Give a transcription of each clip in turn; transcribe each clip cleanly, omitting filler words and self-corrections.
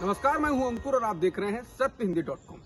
नमस्कार, मैं हूं अंकुर और आप देख रहे हैं सत्यहिंदी.com।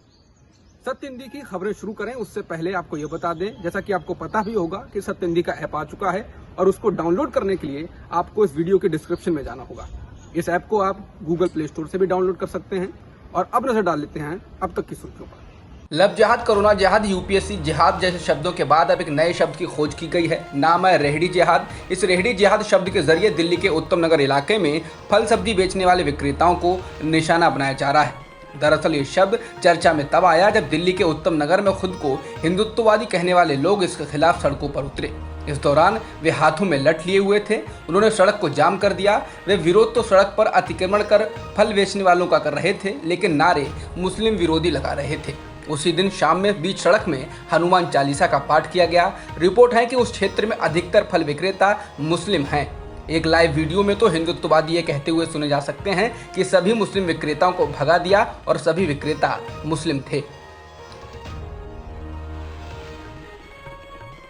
सत्य हिंदी की खबरें शुरू करें उससे पहले आपको ये बता दें, जैसा कि आपको पता भी होगा कि सत्य हिंदी का ऐप आ चुका है और उसको डाउनलोड करने के लिए आपको इस वीडियो के डिस्क्रिप्शन में जाना होगा। इस ऐप को आप गूगल प्ले स्टोर से भी डाउनलोड कर सकते हैं। और अब नजर डाल लेते हैं अब तक की सुर्खियों पर। लब जिहाद, कोरोना जिहाद, यूपीएससी जिहाद जैसे शब्दों के बाद अब एक नए शब्द की खोज की गई है। नाम है रेहड़ी जिहाद। इस रेहड़ी जिहाद शब्द के जरिए दिल्ली के उत्तम नगर इलाके में फल सब्जी बेचने वाले विक्रेताओं को निशाना बनाया जा रहा है। दरअसल ये शब्द चर्चा में तब आया जब दिल्ली के उत्तम नगर में खुद को हिंदुत्ववादी कहने वाले लोग इसके खिलाफ सड़कों पर उतरे। इस दौरान वे हाथों में लठ लिए हुए थे। उन्होंने सड़क को जाम कर दिया। वे विरोध तो सड़क पर अतिक्रमण कर फल बेचने वालों का कर रहे थे, लेकिन नारे मुस्लिम विरोधी लगा रहे थे। उसी दिन शाम में बीच सड़क में हनुमान चालीसा का पाठ किया गया। रिपोर्ट है कि उस क्षेत्र में अधिकतर फल विक्रेता मुस्लिम हैं। एक लाइव वीडियो में तो हिंदुत्ववादी ये कहते हुए सुने जा सकते हैं कि सभी मुस्लिम विक्रेताओं को भगा दिया और सभी विक्रेता मुस्लिम थे।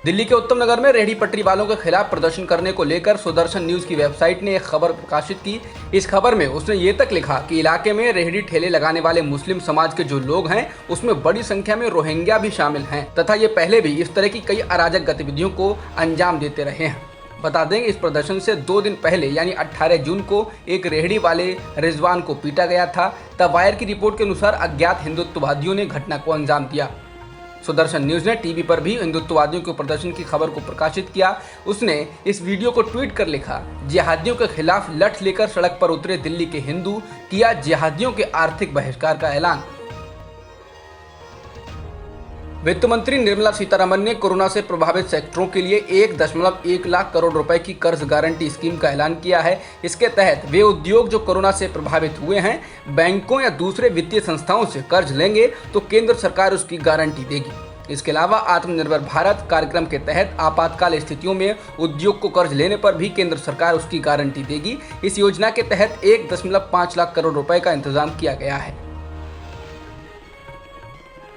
दिल्ली के उत्तम नगर में रेहड़ी पटरी वालों के खिलाफ प्रदर्शन करने को लेकर सुदर्शन न्यूज की वेबसाइट ने एक खबर प्रकाशित की। इस खबर में उसने ये तक लिखा कि इलाके में रेहड़ी ठेले लगाने वाले मुस्लिम समाज के जो लोग हैं उसमें बड़ी संख्या में रोहिंग्या भी शामिल हैं तथा ये पहले भी इस तरह की कई अराजक गतिविधियों को अंजाम देते रहे हैं। बता दें, इस प्रदर्शन से 2 दिन पहले यानी 18 जून को एक रेहड़ी वाले रिजवान को पीटा गया था। तब वायर की रिपोर्ट के अनुसार अज्ञात हिंदुत्ववादियों ने घटना को अंजाम दिया। सुदर्शन न्यूज ने टीवी पर भी हिंदुत्ववादियों के प्रदर्शन की खबर को प्रकाशित किया। उसने इस वीडियो को ट्वीट कर लिखा, जिहादियों के खिलाफ लठ लेकर सड़क पर उतरे दिल्ली के हिंदू, किया जिहादियों के आर्थिक बहिष्कार का ऐलान। वित्त मंत्री निर्मला सीतारमण ने कोरोना से प्रभावित सेक्टरों के लिए 1.1 लाख करोड़ रुपए की कर्ज गारंटी स्कीम का ऐलान किया है। इसके तहत वे उद्योग जो कोरोना से प्रभावित हुए हैं बैंकों या दूसरे वित्तीय संस्थाओं से कर्ज लेंगे तो केंद्र सरकार उसकी गारंटी देगी। इसके अलावा आत्मनिर्भर भारत कार्यक्रम के तहत आपातकाल स्थितियों में उद्योग को कर्ज लेने पर भी केंद्र सरकार उसकी गारंटी देगी। इस योजना के तहत 1.5 लाख करोड़ रुपए का इंतजाम किया गया है।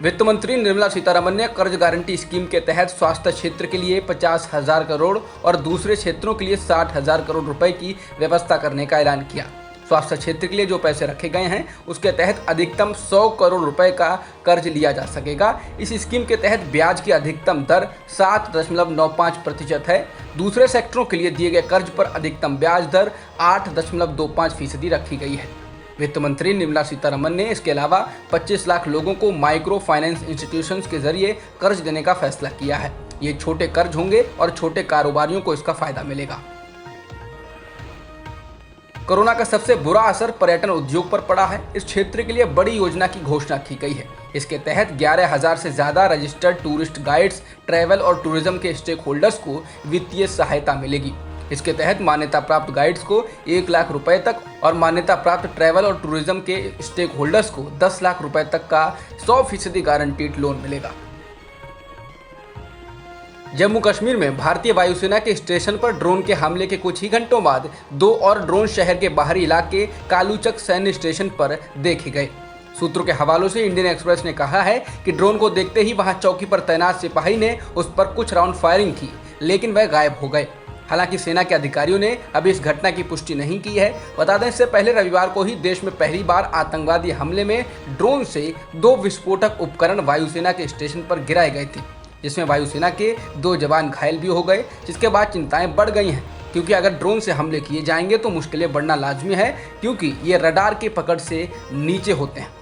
वित्त मंत्री निर्मला सीतारमण ने कर्ज गारंटी स्कीम के तहत स्वास्थ्य क्षेत्र के लिए 50,000 करोड़ और दूसरे क्षेत्रों के लिए 60,000 करोड़ रुपए की व्यवस्था करने का ऐलान किया। स्वास्थ्य क्षेत्र के लिए जो पैसे रखे गए हैं उसके तहत अधिकतम 100 करोड़ रुपए का कर्ज लिया जा सकेगा। इस स्कीम के तहत ब्याज की अधिकतम दर 7.95% है। दूसरे सेक्टरों के लिए दिए गए कर्ज पर अधिकतम ब्याज दर 8.25% रखी गई है। वित्त मंत्री निर्मला सीतारमण ने इसके अलावा 25 लाख लोगों को माइक्रो फाइनेंस इंस्टीट्यूशंस के जरिए कर्ज देने का फैसला किया है। ये छोटे कर्ज होंगे और छोटे कारोबारियों को इसका फायदा मिलेगा। कोरोना का सबसे बुरा असर पर्यटन उद्योग पर पड़ा है। इस क्षेत्र के लिए बड़ी योजना की घोषणा की गई है। इसके तहत 11,000 से ज्यादा रजिस्टर्ड टूरिस्ट गाइड्स, ट्रैवल और टूरिज्म के स्टेक होल्डर्स को वित्तीय सहायता मिलेगी। इसके तहत मान्यता प्राप्त गाइड्स को 1 लाख रुपए तक और मान्यता प्राप्त ट्रैवल और टूरिज्म के स्टेक होल्डर्स को 10 लाख रुपए तक का 100% गारंटीड लोन मिलेगा। जम्मू कश्मीर में भारतीय वायुसेना के स्टेशन पर ड्रोन के हमले के कुछ ही घंटों बाद 2 और ड्रोन शहर के बाहरी इलाके कालूचक सैन्य स्टेशन पर देखे गए। सूत्रों के हवालों से इंडियन एक्सप्रेस ने कहा है कि ड्रोन को देखते ही वहां चौकी पर तैनात सिपाही ने उस पर कुछ राउंड फायरिंग की, लेकिन वह गायब हो गए। हालांकि सेना के अधिकारियों ने अभी इस घटना की पुष्टि नहीं की है। बता दें, इससे पहले रविवार को ही देश में पहली बार आतंकवादी हमले में ड्रोन से 2 विस्फोटक उपकरण वायुसेना के स्टेशन पर गिराए गए थे, जिसमें वायुसेना के 2 जवान घायल भी हो गए। जिसके बाद चिंताएं बढ़ गई हैं, क्योंकि अगर ड्रोन से हमले किए जाएंगे तो मुश्किलें बढ़ना लाजमी है, क्योंकि ये रडार के पकड़ से नीचे होते हैं।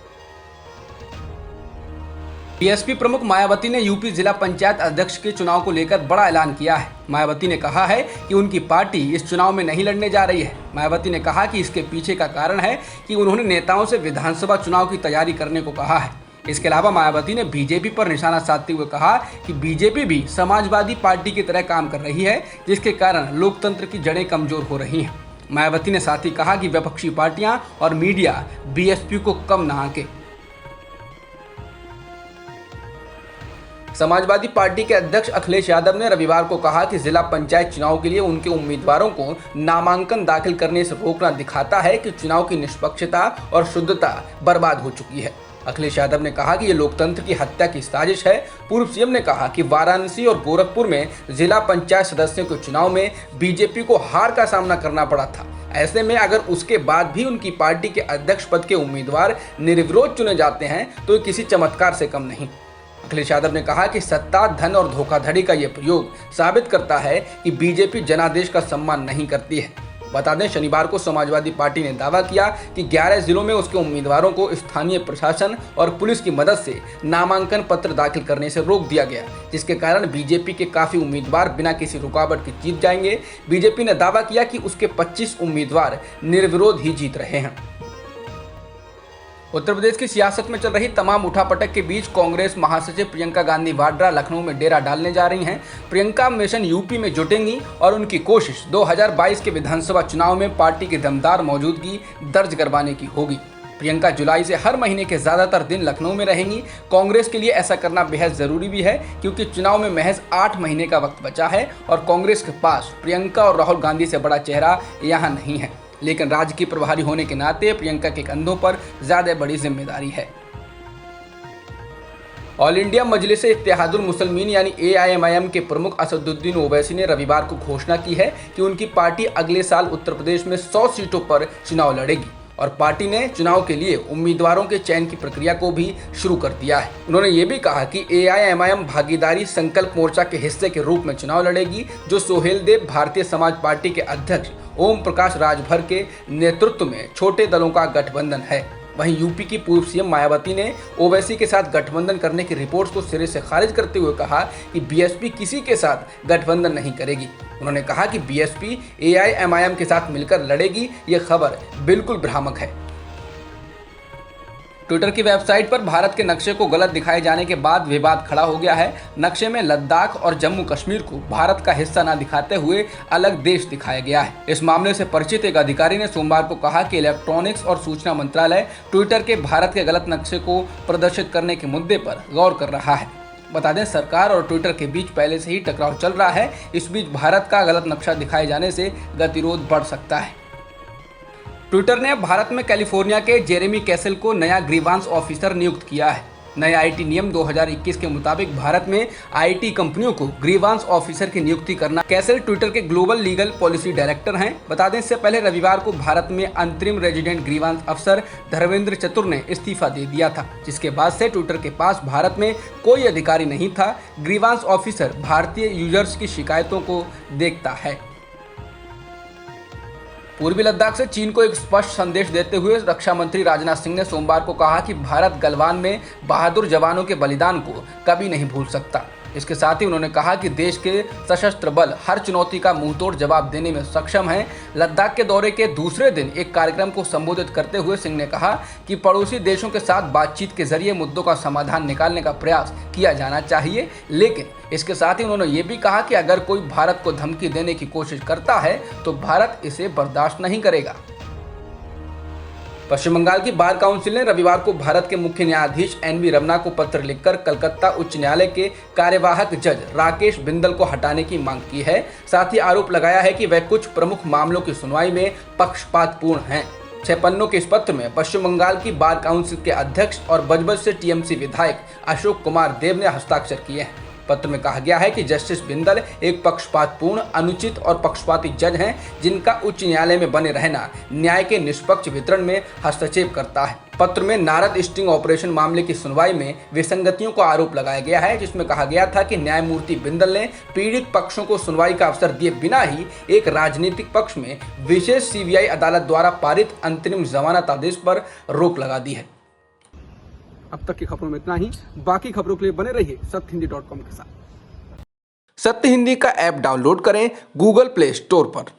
बीएसपी प्रमुख मायावती ने यूपी जिला पंचायत अध्यक्ष के चुनाव को लेकर बड़ा ऐलान किया है। मायावती ने कहा है कि उनकी पार्टी इस चुनाव में नहीं लड़ने जा रही है। मायावती ने कहा कि इसके पीछे का कारण है कि उन्होंने नेताओं से विधानसभा चुनाव की तैयारी करने को कहा है। इसके अलावा मायावती ने बीजेपी पर निशाना साधते हुए कहा कि बीजेपी भी समाजवादी पार्टी की तरह काम कर रही है, जिसके कारण लोकतंत्र की जड़ें कमजोर हो रही हैं। मायावती ने साथ ही कहा कि विपक्षी पार्टियां और मीडिया बीएसपी को कम न आंके। समाजवादी पार्टी के अध्यक्ष अखिलेश यादव ने रविवार को कहा कि जिला पंचायत चुनाव के लिए उनके उम्मीदवारों को नामांकन दाखिल करने से रोकना दिखाता है कि चुनाव की निष्पक्षता और शुद्धता बर्बाद हो चुकी है। अखिलेश यादव ने कहा कि ये लोकतंत्र की हत्या की साजिश है। पूर्व सीएम ने कहा कि वाराणसी और गोरखपुर में जिला पंचायत सदस्यों के चुनाव में बीजेपी को हार का सामना करना पड़ा था। ऐसे में अगर उसके बाद भी उनकी पार्टी के अध्यक्ष पद के उम्मीदवार निर्विरोध चुने जाते हैं तो ये किसी चमत्कार से कम नहीं। अखिलेश यादव ने कहा कि सत्ता, धन और धोखाधड़ी का ये प्रयोग साबित करता है कि बीजेपी जनादेश का सम्मान नहीं करती है। बता दें, शनिवार को समाजवादी पार्टी ने दावा किया कि 11 जिलों में उसके उम्मीदवारों को स्थानीय प्रशासन और पुलिस की मदद से नामांकन पत्र दाखिल करने से रोक दिया गया, जिसके कारण बीजेपी के काफी उम्मीदवार बिना किसी रुकावट के जीत जाएंगे। बीजेपी ने दावा किया कि उसके 25 उम्मीदवार निर्विरोध ही जीत रहे हैं। उत्तर प्रदेश की सियासत में चल रही तमाम उठापटक के बीच कांग्रेस महासचिव प्रियंका गांधी वाड्रा लखनऊ में डेरा डालने जा रही हैं। प्रियंका मिशन यूपी में जुटेंगी और उनकी कोशिश 2022 के विधानसभा चुनाव में पार्टी की दमदार मौजूदगी दर्ज करवाने की होगी। प्रियंका जुलाई से हर महीने के ज्यादातर दिन लखनऊ में रहेंगी। कांग्रेस के लिए ऐसा करना बेहद जरूरी भी है, क्योंकि चुनाव में महज 8 महीने का वक्त बचा है और कांग्रेस के पास प्रियंका और राहुल गांधी से बड़ा चेहरा यहाँ नहीं है। लेकिन राजकीय प्रभारी होने के नाते प्रियंका के कंधों पर ज्यादा बड़ी जिम्मेदारी है। ऑल इंडिया मजलिस इत्तेहादुल मुसलमीन यानी AIMIM के प्रमुख असदुद्दीन ओवैसी ने रविवार को घोषणा की है कि उनकी पार्टी अगले साल उत्तर प्रदेश में 100 सीटों पर चुनाव लड़ेगी और पार्टी ने चुनाव के लिए उम्मीदवारों के चयन की प्रक्रिया को भी शुरू कर दिया है। उन्होंने ये भी कहा कि AIMIM भागीदारी संकल्प मोर्चा के हिस्से के रूप में चुनाव लड़ेगी, जो सोहेल देव भारतीय समाज पार्टी के अध्यक्ष ओम प्रकाश राजभर के नेतृत्व में छोटे दलों का गठबंधन है। वहीं यूपी की पूर्व सीएम मायावती ने ओवैसी के साथ गठबंधन करने की रिपोर्ट्स को सिरे से खारिज करते हुए कहा कि बीएसपी किसी के साथ गठबंधन नहीं करेगी। उन्होंने कहा कि बीएसपी AIMIM के साथ मिलकर लड़ेगी, ये खबर बिल्कुल भ्रामक है। ट्विटर की वेबसाइट पर भारत के नक्शे को गलत दिखाए जाने के बाद विवाद खड़ा हो गया है। नक्शे में लद्दाख और जम्मू कश्मीर को भारत का हिस्सा न दिखाते हुए अलग देश दिखाया गया है। इस मामले से परिचित एक अधिकारी ने सोमवार को कहा कि इलेक्ट्रॉनिक्स और सूचना मंत्रालय ट्विटर के भारत के गलत नक्शे को प्रदर्शित करने के मुद्दे पर गौर कर रहा है। बता दें, सरकार और ट्विटर के बीच पहले से ही टकराव चल रहा है। इस बीच भारत का गलत नक्शा दिखाए जाने से गतिरोध बढ़ सकता है। ट्विटर ने भारत में कैलिफोर्निया के जेरेमी कैसल को नया ग्रीवांस ऑफिसर नियुक्त किया है। नए आईटी नियम 2021 के मुताबिक भारत में आईटी कंपनियों को ग्रीवांस ऑफिसर की नियुक्ति करना। कैसल ट्विटर के ग्लोबल लीगल पॉलिसी डायरेक्टर हैं। बता दें, इससे पहले रविवार को भारत में अंतरिम रेजिडेंट ग्रीवांस अफसर धर्मेंद्र चतुर ने इस्तीफा दे दिया था, जिसके बाद से ट्विटर के पास भारत में कोई अधिकारी नहीं था। ग्रीवांस ऑफिसर भारतीय यूजर्स की शिकायतों को देखता है। पूर्वी लद्दाख से चीन को एक स्पष्ट संदेश देते हुए रक्षा मंत्री राजनाथ सिंह ने सोमवार को कहा कि भारत गलवान में बहादुर जवानों के बलिदान को कभी नहीं भूल सकता। इसके साथ ही उन्होंने कहा कि देश के सशस्त्र बल हर चुनौती का मुंहतोड़ जवाब देने में सक्षम हैं। लद्दाख के दौरे के दूसरे दिन एक कार्यक्रम को संबोधित करते हुए सिंह ने कहा कि पड़ोसी देशों के साथ बातचीत के जरिए मुद्दों का समाधान निकालने का प्रयास किया जाना चाहिए, लेकिन इसके साथ ही उन्होंने ये भी कहा कि अगर कोई भारत को धमकी देने की कोशिश करता है तो भारत इसे बर्दाश्त नहीं करेगा। पश्चिम बंगाल की बार काउंसिल ने रविवार को भारत के मुख्य न्यायाधीश NV रमना को पत्र लिखकर कलकत्ता उच्च न्यायालय के कार्यवाहक जज राकेश बिंदल को हटाने की मांग की है। साथ ही आरोप लगाया है कि वह कुछ प्रमुख मामलों की सुनवाई में पक्षपातपूर्ण हैं। 6 पन्नों के इस पत्र में पश्चिम बंगाल की बार काउंसिल के अध्यक्ष और बजबज से TMC विधायक अशोक कुमार देव ने हस्ताक्षर किए हैं। पत्र में कहा गया है कि जस्टिस बिंदल एक पक्षपातपूर्ण, अनुचित और पक्षपाती जज हैं, जिनका उच्च न्यायालय में बने रहना न्याय के निष्पक्ष वितरण में हस्तक्षेप करता है। पत्र में नारद स्टिंग ऑपरेशन मामले की सुनवाई में विसंगतियों का आरोप लगाया गया है, जिसमें कहा गया था कि न्यायमूर्ति बिंदल ने पीड़ित पक्षों को सुनवाई का अवसर दिए बिना ही एक राजनीतिक पक्ष में विशेष CBI अदालत द्वारा पारित अंतरिम जमानत आदेश पर रोक लगा दी है। अब तक की खबरों में इतना ही। बाकी खबरों के लिए बने रहिए सत्यहिंदी.com के साथ। सत्य हिंदी का ऐप डाउनलोड करें गूगल प्ले स्टोर पर।